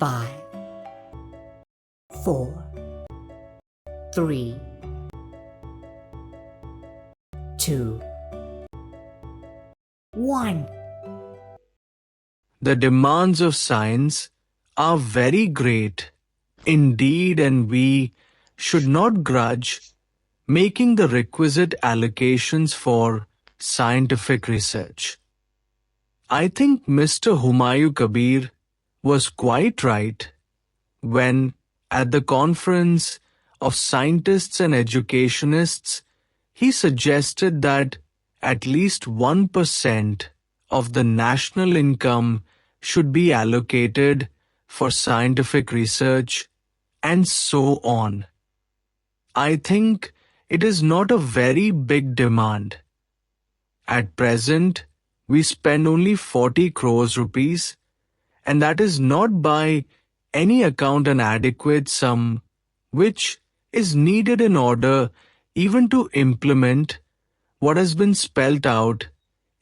5, 4, 3, 2, 1. The demands of science are very great indeed, and we should not grudge making the requisite allocations for scientific research. I think Mr. Humayun Kabir was quite right when, at the conference of scientists and educationists, he suggested that at least 1% of the national income should be allocated for scientific research, and so on. I think it is not a very big demand. At present, we spend only 40 crores rupees, and that is not by any account an adequate sum which is needed in order even to implement what has been spelled out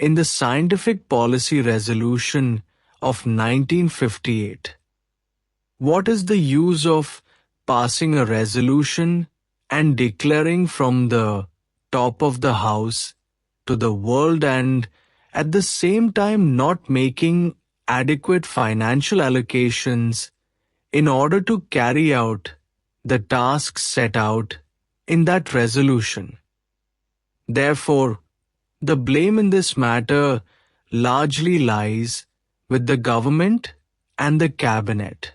in the Scientific Policy Resolution of 1958. What is the use of passing a resolution and declaring from the top of the house to the world and at the same time not making adequate financial allocations in order to carry out the tasks set out in that resolution? Therefore, the blame in this matter largely lies with the government and the cabinet.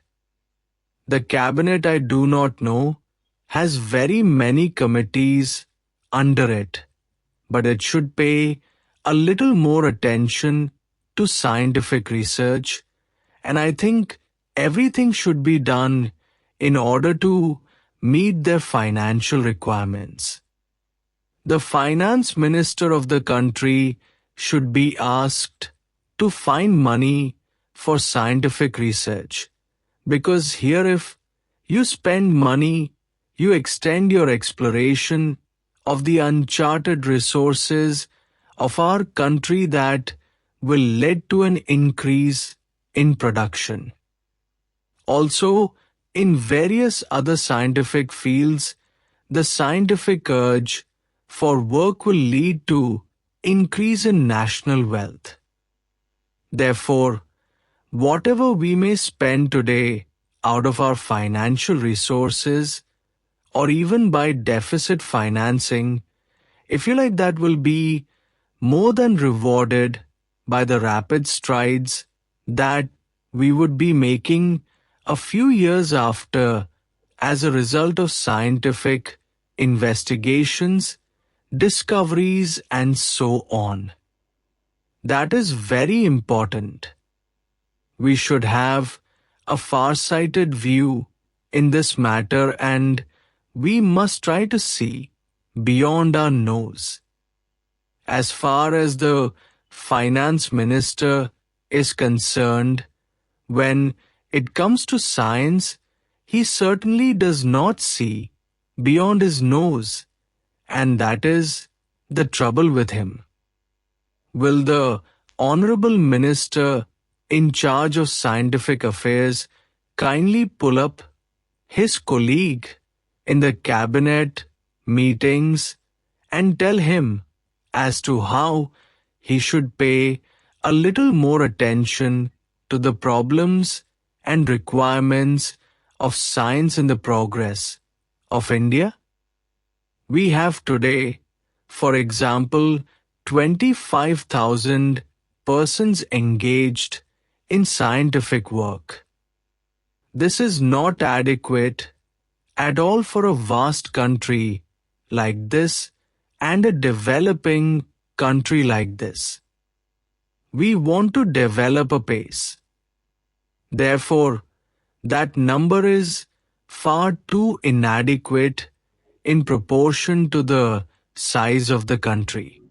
The cabinet, I do not know, has very many committees under it, but it should pay a little more attention to scientific research, and I think everything should be done in order to meet their financial requirements. The finance minister of the country should be asked to find money for scientific research, because here if you spend money, you extend your exploration of the uncharted resources of our country that will lead to an increase in production. Also, in various other scientific fields, the scientific urge for work will lead to increase in national wealth. Therefore, whatever we may spend today out of our financial resources, or even by deficit financing, if you like, that will be more than rewarded by the rapid strides that we would be making a few years after as a result of scientific investigations, discoveries, and so on. That is very important. We should have a far-sighted view in this matter, and we must try to see beyond our nose. As far as the finance minister is concerned, when it comes to science, he certainly does not see beyond his nose, and that is the trouble with him. Will the Honorable Minister in charge of scientific affairs kindly pull up his colleague in the cabinet meetings and tell him as to how he should pay a little more attention to the problems and requirements of science in the progress of India? We have today, for example, 25,000 persons engaged in scientific work. This is not adequate at all for a vast country like this and a developing country like this. We want to develop apace. Therefore, that number is far too inadequate in proportion to the size of the country.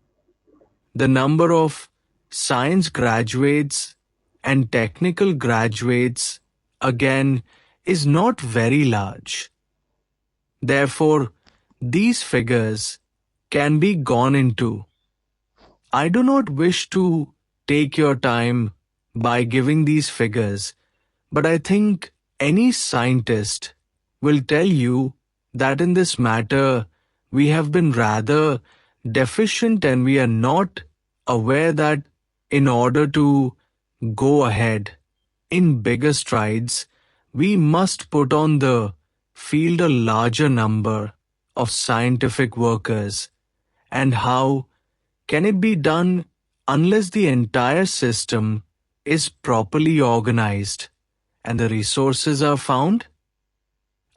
The number of science graduates and technical graduates, again, is not very large. Therefore, these figures can be gone into. I do not wish to take your time by giving these figures, but I think any scientist will tell you that in this matter we have been rather deficient and we are not aware that in order to go ahead in bigger strides, we must put on the field a larger number of scientific workers. And how can it be done unless the entire system is properly organized and the resources are found?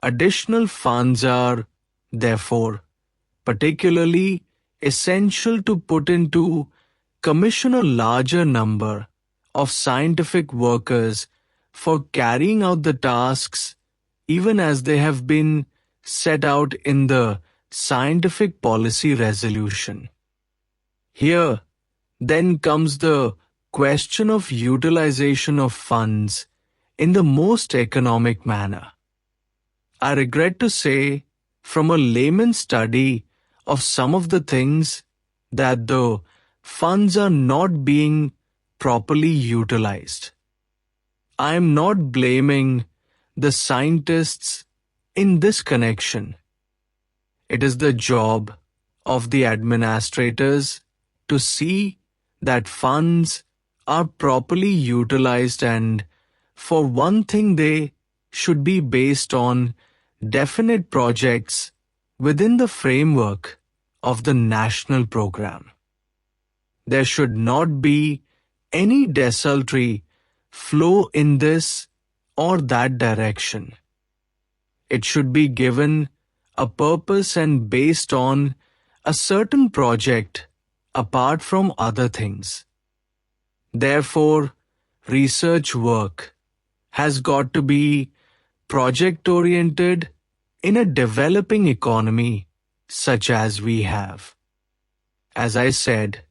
Additional funds are, therefore, particularly essential to put into commission a larger number of scientific workers for carrying out the tasks even as they have been set out in the scientific policy resolution. Here, then comes the question of utilization of funds in the most economic manner. I regret to say, from a layman's study of some of the things, that the funds are not being properly utilized. I am not blaming the scientists in this connection. It is the job of the administrators to see that funds are properly utilized, and for one thing they should be based on definite projects within the framework of the national program. There should not be any desultory flow in this or that direction. It should be given a purpose and based on a certain project apart from other things. Therefore, research work has got to be project-oriented in a developing economy such as we have. As I said,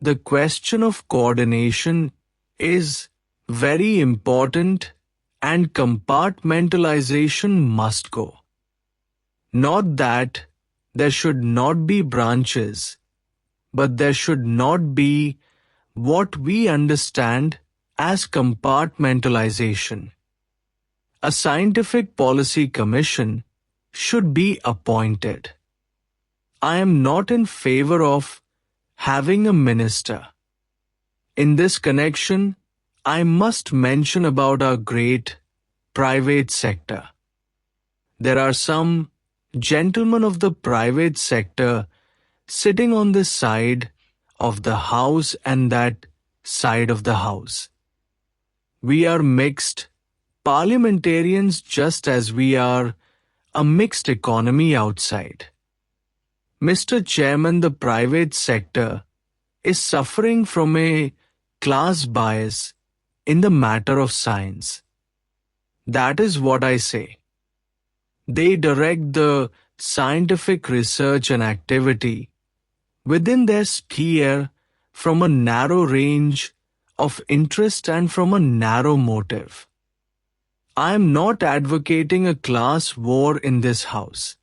the question of coordination is very important and compartmentalization must go. Not that there should not be branches, but there should not be what we understand as compartmentalization. A scientific policy commission should be appointed. I am not in favor of having a minister. In this connection, I must mention about our great private sector. There are some gentlemen of the private sector sitting on this side of the house and that side of the house. We are mixed parliamentarians just as we are a mixed economy outside. Mr. Chairman, the private sector is suffering from a class bias in the matter of science. That is what I say. They direct the scientific research and activity within their sphere from a narrow range of interest and from a narrow motive. I am not advocating a class war in this house.